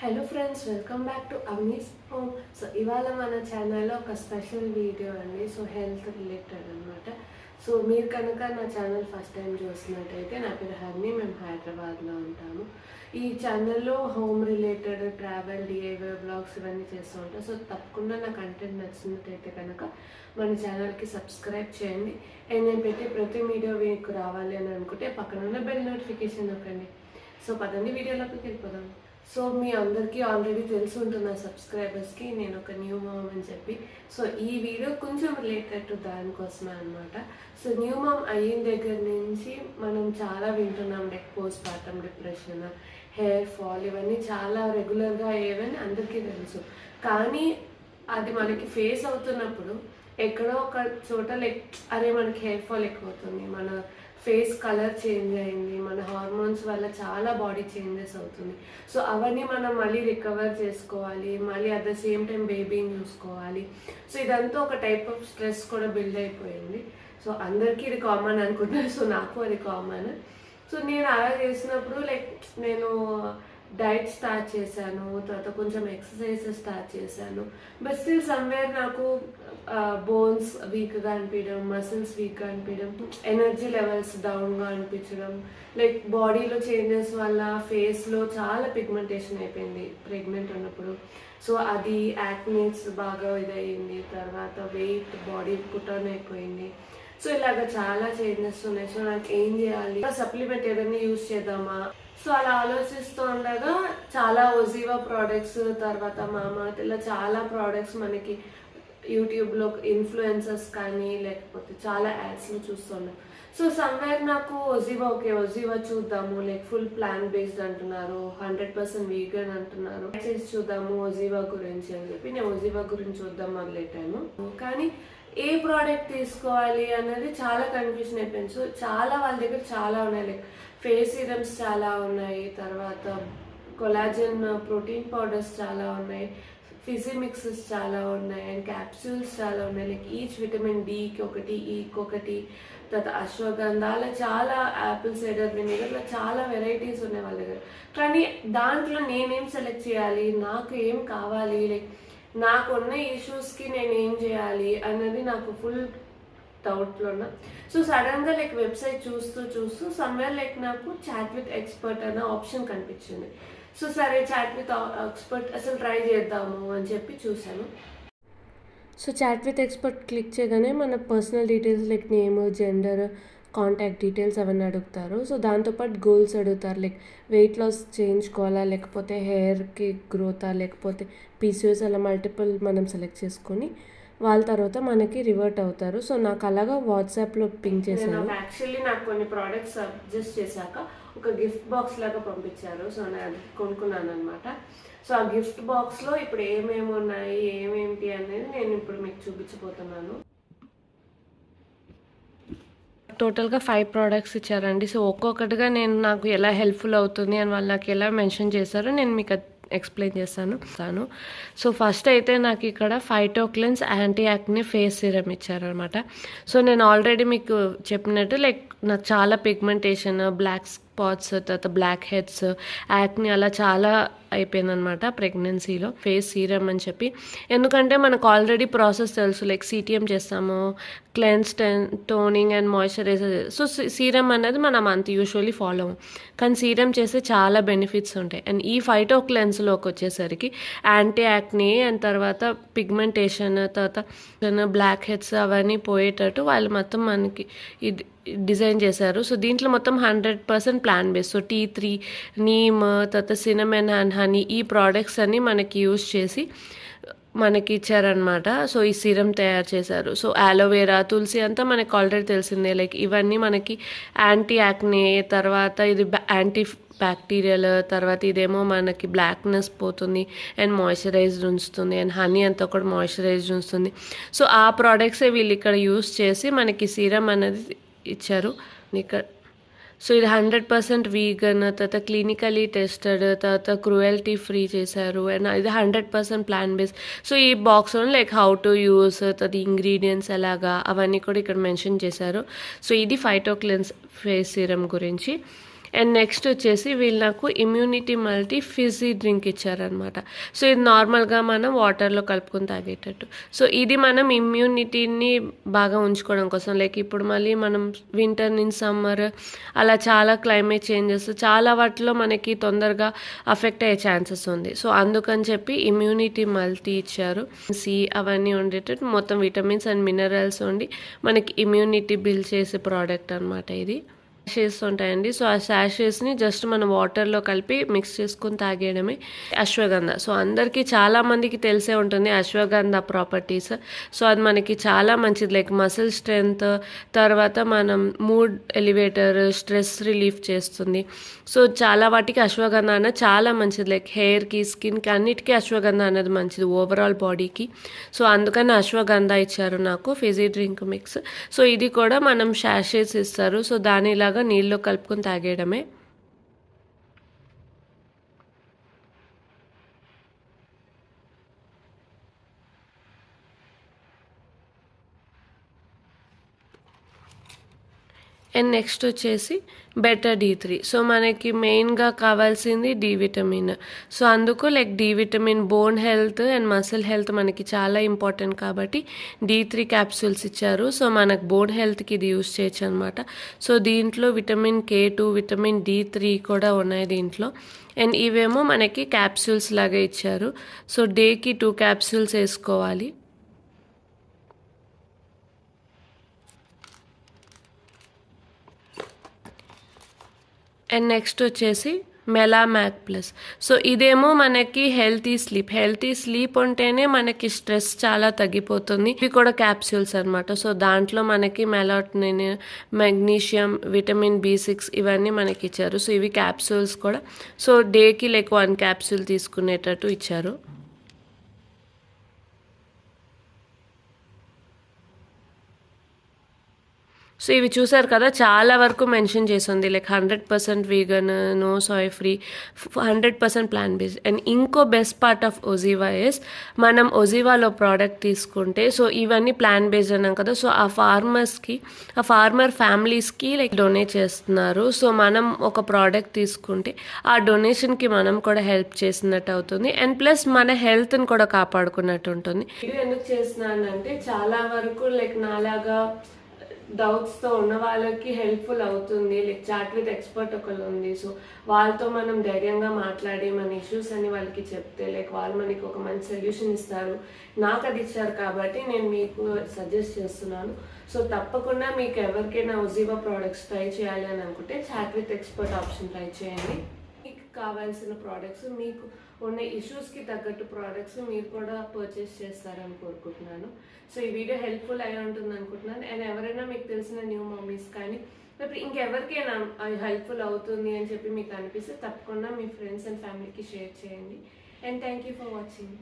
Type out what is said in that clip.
Hello friends, welcome back to Amess home. So ఇవాళ మన ఛానల్లో ఒక స్పెషల్ వీడియో అండి. సో హెల్త్ రిలేటెడ్ అనమాట. సో మీరు కనుక నా ఛానల్ ఫస్ట్ టైం చూసినట్టయితే, నా పేరు హర్ని, మేము హైదరాబాద్లో ఉంటాము. ఈ ఛానల్లో home related travel, DIY blogs ఇవన్నీ చేస్తూ ఉంటాం. సో తప్పకుండా నా కంటెంట్ నచ్చినట్టయితే కనుక మన ఛానల్కి సబ్స్క్రైబ్ చేయండి. అండ్ నేను పెట్టే ప్రతి వీడియో మీకు రావాలి అని అనుకుంటే పక్కన ఉన్న బెల్ నోటిఫికేషన్ నొక్కండి. సో పదండి వీడియోలోకి వెళ్ళిపోదాం. సో మీ అందరికీ ఆల్రెడీ తెలిసి ఉంటున్న సబ్స్క్రైబర్స్కి నేను ఒక న్యూ మామ్ అని చెప్పి, సో ఈ వీడియో కొంచెం రిలేటెడ్ టు దానికోసమే అనమాట. సో న్యూ మామ్ అయిన దగ్గర నుంచి మనం చాలా వింటున్నాం, like post partum depression, hair fall, ఇవన్నీ చాలా రెగ్యులర్గా అయ్యేవని అందరికీ తెలుసు. కానీ అది మనకి ఫేస్ అవుతున్నప్పుడు ఎక్కడో ఒక చోట లైక్ అరే మనకి హెయిర్ ఫాల్ ఎక్కువ అవుతుంది, మన ఫేస్ కలర్ చేంజ్ అయింది, మన హార్మోన్స్ వల్ల చాలా బాడీ చేంజెస్ అవుతుంది. సో అవన్నీ మనం మళ్ళీ రికవర్ చేసుకోవాలి, మళ్ళీ అట్ ద సేమ్ టైం బేబీని చూసుకోవాలి. సో ఇదంతా ఒక టైప్ ఆఫ్ స్ట్రెస్ కూడా బిల్డ్ అయిపోయింది. సో అందరికీ ఇది కామన్ అనుకుంటున్నాను, సో నాకు అది కామన్. సో నేను అలా చేసినప్పుడు లైక్ నేను డైట్ స్టార్ట్ చేశాను, తర్వాత కొంచెం ఎక్సర్సైజెస్ స్టార్ట్ చేశాను. బట్ స్టిల్ సమ్వేర్ నాకు బోన్స్ వీక్గా అనిపించడం, మసిల్స్ వీక్గా అనిపించడం, ఎనర్జీ లెవెల్స్ డౌన్గా అనిపించడం, లైక్ బాడీలో చేంజెస్ వల్ల ఫేస్లో చాలా పిగ్మెంటేషన్ అయిపోయింది ప్రెగ్నెంట్ ఉన్నప్పుడు. సో అది యాక్నేస్ బాగా ఇదయింది, తర్వాత వెయిట్ బాడీ పుట్ అయిపోయింది. సో ఇలాగ చాలా చేంజెస్ ఉన్నాయి. సో నాకు ఏం చేయాలి, సప్లిమెంట్ ఏదైనా యూజ్ చేద్దామా, సో అలా ఆలోచిస్తూ ఉండగా చాలా ఒజీవా ప్రోడక్ట్స్, తర్వాత మామా ఇలా చాలా ప్రోడక్ట్స్ మనకి యూట్యూబ్లో ఇన్ఫ్లుయెన్సర్స్ కానీ లేకపోతే చాలా యాడ్స్లో చూస్తున్నాం. సో సమ్వేర్ నాకు ఒజీవా చూద్దాము, లైక్ ఫుల్ ప్లాన్ బేస్డ్ అంటున్నారు, 100% వీగన్ అంటున్నారు, చేసి చూద్దాము ఒజీవా గురించి అని చెప్పి నేను ఒజీవా గురించి చూద్దాం మొదలెట్టాను. కానీ ఏ ప్రోడక్ట్ తీసుకోవాలి అన్నది చాలా కన్ఫ్యూజన్ అయిపోయింది. సో చాలా వాళ్ళ దగ్గర చాలా ఉన్నాయి, లైక్ ఫేస్ సీరమ్స్ చాలా ఉన్నాయి, తర్వాత కొలాజన్ ప్రోటీన్ పౌడర్స్ చాలా ఉన్నాయి, ఫిజీ మిక్సెస్ చాలా ఉన్నాయి, అండ్ క్యాప్సూల్స్ చాలా ఉన్నాయి, లైక్ ఈచ్ విటమిన్ డికి ఒకటి, ఈకి ఒకటి, తర్వాత అశ్వగంధ, అలా చాలా యాపిల్ సైడర్ వినిగర్, చాలా వెరైటీస్ ఉన్నాయి వాళ్ళ దగ్గర. కానీ దాంట్లో నేనేం సెలెక్ట్ చేయాలి, నాకు ఏం కావాలి, లైక్ నాకున్న ఇష్యూస్కి నేను ఏం చేయాలి అన్నది నాకు ఫుల్ డౌట్లో ఉన్నా. సో సడన్గా లైక్ వెబ్సైట్ చూస్తూ సమ్వేర్ లైక్ నాకు చాట్ విత్ ఎక్స్పర్ట్ అన్న ఆప్షన్ కనిపించింది. సో సరే చాట్ విత్ ఎక్స్పర్ట్ అసలు ట్రై చేద్దాము అని చెప్పి చూశాను. So chat with expert click చేయగానే మన personal details like name, gender, contact details అవన్నీ అడుగుతారు. సో దాంతోపాటు గోల్స్ అడుగుతారు, లైక్ వెయిట్ లాస్ చేయించుకోవాలా, లేకపోతే హెయిర్కి గ్రోతా, లేకపోతే పీసీఓఎస్, అలా మల్టిపుల్ మనం సెలెక్ట్ చేసుకొని వాళ్ళ తర్వాత మనకి రివర్ట్ అవుతారు. సో నాకు అలాగా వాట్సాప్లో పింక్ చేశాను. యాక్చువల్లీ నాకు కొన్ని ప్రోడక్ట్స్ సజెస్ట్ చేశాక ఒక గిఫ్ట్ బాక్స్ లాగా పంపించారు. సో నేను అది కొనుక్కున్నాను అనమాట. సో ఆ గిఫ్ట్ బాక్స్లో ఇప్పుడు ఏమేమి ఉన్నాయి, ఏమేమిటి అనేది నేను ఇప్పుడు మీకు చూపించబోతున్నాను. టోటల్గా 5 ప్రోడక్ట్స్ ఇచ్చారండి. సో ఒక్కొక్కటిగా నాకు ఎలా హెల్ప్ఫుల్ అవుతుంది అని వాళ్ళు నాకు ఎలా మెన్షన్ చేశారో నేను మీకు ఎక్స్ప్లెయిన్ చేస్తాను. సో ఫస్ట్ అయితే నాకు ఇక్కడ ఫైటోక్లెన్స్ యాంటీ యాక్నే ఫేస్ సిరమ్ ఇచ్చారనమాట. సో నేను ఆల్రెడీ మీకు చెప్పినట్టు లైక్ నాకు చాలా పిగ్మెంటేషన్, బ్లాక్ స్పాట్స్, తర్వాత బ్లాక్ హెడ్స్, యాక్ని అలా చాలా అయిపోయిందనమాట ప్రెగ్నెన్సీలో. ఫేస్ సీరమ్ అని చెప్పి, ఎందుకంటే మనకు ఆల్రెడీ ప్రాసెస్ తెలుసు, లైక్ సిటిఎం చేస్తాము, cleanse, toning and moisturiser. So serum అనేది మనం అంత యూజువల్లీ ఫాలో అవ్వం, కానీ సీరమ్ చేస్తే చాలా బెనిఫిట్స్ ఉంటాయి. అండ్ ఈ ఫైటోక్లెన్స్లోకి వచ్చేసరికి యాంటీ యాక్ని అండ్ తర్వాత పిగ్మెంటేషన్, తర్వాత బ్లాక్ హెడ్స్ అవన్నీ పోయేటట్టు వాళ్ళు మొత్తం మనకి ఇది డిజైన్ చేశారు. సో దీంట్లో మొత్తం 100% ప్లాన్ బేస్. సో టీ3, నీమ్, తర్వాత సినమన్ అండ్ హనీ, ఈ ప్రోడక్ట్స్ అన్నీ మనకి యూజ్ చేసి మనకి ఇచ్చారనమాట. సో ఈ సిరం తయారు చేశారు. సో ఆలోవేరా, తులసి అంతా మనకి ఆల్రెడీ తెలిసిందే, లైక్ ఇవన్నీ మనకి యాంటీ యాక్నే, తర్వాత ఇది యాంటీ బ్యాక్టీరియల్, తర్వాత ఇదేమో మనకి బ్లాక్నెస్ పోతుంది అండ్ మాయిశ్చరైజ్డ్ ఉంచుతుంది, అండ్ హనీ అంతా కూడా మాయిశ్చరైజ్డ్ ఉంచుతుంది. సో ఆ ప్రోడక్ట్సే వీళ్ళు ఇక్కడ యూస్ చేసి మనకి సీరం అనేది ఇచ్చారు ఇక్కడ. సో ఇది 100% వీగన్, తర్వాత క్లినికలీ టెస్టెడ్, తర్వాత క్రూయల్టీ ఫ్రీ చేశారు, అండ్ ఇది 100% ప్లాన్ బేస్. సో ఈ బాక్స్లో లైక్ హౌ టు యూస్, తర్వాత ఇంగ్రీడియంట్స్ ఎలాగా అవన్నీ కూడా ఇక్కడ మెన్షన్ చేశారు. సో ఇది ఫైటోక్లెన్స్ ఫేస్ సీరం గురించి. అండ్ నెక్స్ట్ వచ్చేసి వీళ్ళు నాకు ఇమ్యూనిటీ మల్టీ ఫిజీ డ్రింక్ ఇచ్చారనమాట. సో ఇది నార్మల్గా మనం వాటర్లో కలుపుకొని తాగేటట్టు. సో ఇది మనం ఇమ్యూనిటీని బాగా ఉంచుకోవడం కోసం, లైక్ ఇప్పుడు మళ్ళీ మనం వింటర్ నుంచి సమ్మర్ అలా చాలా క్లైమేట్ చేంజెస్ చాలా వాటిలో మనకి తొందరగా అఫెక్ట్ అయ్యే ఛాన్సెస్ ఉంది. సో అందుకని చెప్పి ఇమ్యూనిటీ మల్టీ ఇచ్చారు. సి అవన్నీ ఉండేటట్టు మొత్తం విటమిన్స్ అండ్ మినరల్స్ ఉండి మనకి ఇమ్యూనిటీ బిల్డ్ చేసే ప్రోడక్ట్ అనమాట ఇది. శాషేస్ ఉంటాయండి. సో ఆ శాషేస్ని జస్ట్ మనం వాటర్లో కలిపి మిక్స్ చేసుకొని తాగేయడమే. అశ్వగంధ, సో అందరికీ చాలామందికి తెలిసే ఉంటుంది అశ్వగంధ ప్రాపర్టీస్. సో అది మనకి చాలా మంచిది, లైక్ మసిల్ స్ట్రెంగ్త్, తర్వాత మనం మూడ్ ఎలివేటర్, స్ట్రెస్ రిలీఫ్ చేస్తుంది. సో చాలా వాటికి అశ్వగంధ అన్నది చాలా మంచిది, లైక్ హెయిర్కి, స్కిన్కి అన్నిటికీ అశ్వగంధ అనేది మంచిది ఓవరాల్ బాడీకి. సో అందుకని అశ్వగంధ ఇచ్చారు నాకు ఫిజీ డ్రింక్ మిక్స్. సో ఇది కూడా మనం శాషేస్ ఇస్తారు. సో దానిలాగా నీళ్ళలో కలుపుకొని తాగేయడమే. అండ్ నెక్స్ట్ వచ్చేసి బెటర్ D3. సో మనకి మెయిన్గా కావాల్సింది డి విటమిన్. సో అందుకు like D vitamin bone health and muscle health మనకి చాలా ఇంపార్టెంట్ కాబట్టి D3 క్యాప్సూల్స్ ఇచ్చారు. సో మనకు బోన్ హెల్త్కి ఇది యూస్ చేయొచ్చు అనమాట. సో దీంట్లో విటమిన్ K2, విటమిన్ D3 కూడా ఉన్నాయి దీంట్లో. అండ్ ఇవేమో మనకి క్యాప్సూల్స్ లాగా ఇచ్చారు. సో డేకి 2 క్యాప్సూల్స్ వేసుకోవాలి. అండ్ నెక్స్ట్ వచ్చేసి మెలామాక్ ప్లస్. సో ఇదేమో మనకి హెల్తీ స్లీప్ ఉంటేనే మనకి స్ట్రెస్ చాలా తగ్గిపోతుంది. ఇవి కూడా క్యాప్సూల్స్ అనమాట. సో దాంట్లో మనకి మెలాటోనిన్, మెగ్నీషియం, విటమిన్ B6 ఇవన్నీ మనకి ఇచ్చారు. సో ఇవి క్యాప్సూల్స్ కూడా. సో డేకి లైక్ 1 క్యాప్సూల్ తీసుకునేటట్టు ఇచ్చారు. సో ఇవి చూసారు కదా, చాలా వరకు మెన్షన్ చేసింది like 100% vegan, no soy free, 100% plant based. And ఇంకో best part of OZiva is, మనం ఒజివాలో ప్రోడక్ట్ తీసుకుంటే, సో ఇవన్నీ ప్లాంట్ బేస్డ్ అన్నాం కదా, సో ఆ ఫార్మర్ ఫ్యామిలీస్కి లైక్ డొనేట్ చేస్తున్నారు. సో మనం ఒక ప్రోడక్ట్ తీసుకుంటే ఆ డొనేషన్కి మనం కూడా హెల్ప్ చేసినట్టు అవుతుంది. అండ్ ప్లస్ మన హెల్త్ని కూడా కాపాడుకున్నట్టు ఉంటుంది. ఇది ఎందుకు చేస్తున్నానంటే చాలా వరకు లైక్ నాలాగా డౌట్స్తో ఉన్న వాళ్ళకి హెల్ప్ఫుల్ అవుతుంది. లైక్ చాట్ విత్ ఎక్స్పర్ట్ ఒకళ్ళు ఉంది. సో వాళ్ళతో మనం ధైర్యంగా మాట్లాడి మన ఇష్యూస్ అని వాళ్ళకి చెప్తే లైక్ వాళ్ళు మనకి ఒక మంచి సొల్యూషన్ ఇస్తారు. నాకు అది ఇచ్చారు కాబట్టి నేను మీకు సజెస్ట్ చేస్తున్నాను. సో తప్పకుండా మీకు ఎవరికైనా ఒజివా ప్రోడక్ట్స్ ట్రై చేయాలి అని అనుకుంటే chat with expert option try చేయండి. మీకు కావాల్సిన ప్రోడక్ట్స్, మీకు ఉన్న ఇష్యూస్కి తగ్గట్టు ప్రోడక్ట్స్ మీరు కూడా పర్చేస్ చేస్తారని కోరుకుంటున్నాను. సో ఈ వీడియో హెల్ప్ఫుల్ అయి ఉంటుంది అనుకుంటున్నాను. అండ్ ఎవరైనా మీకు తెలిసిన న్యూ మమ్మీస్ కానీ లేకపోతే ఇంకెవరికైనా హెల్ప్ఫుల్ అవుతుంది అని చెప్పి మీకు అనిపిస్తే తప్పకుండా మీ ఫ్రెండ్స్ అండ్ ఫ్యామిలీకి షేర్ చేయండి. And thank you for watching.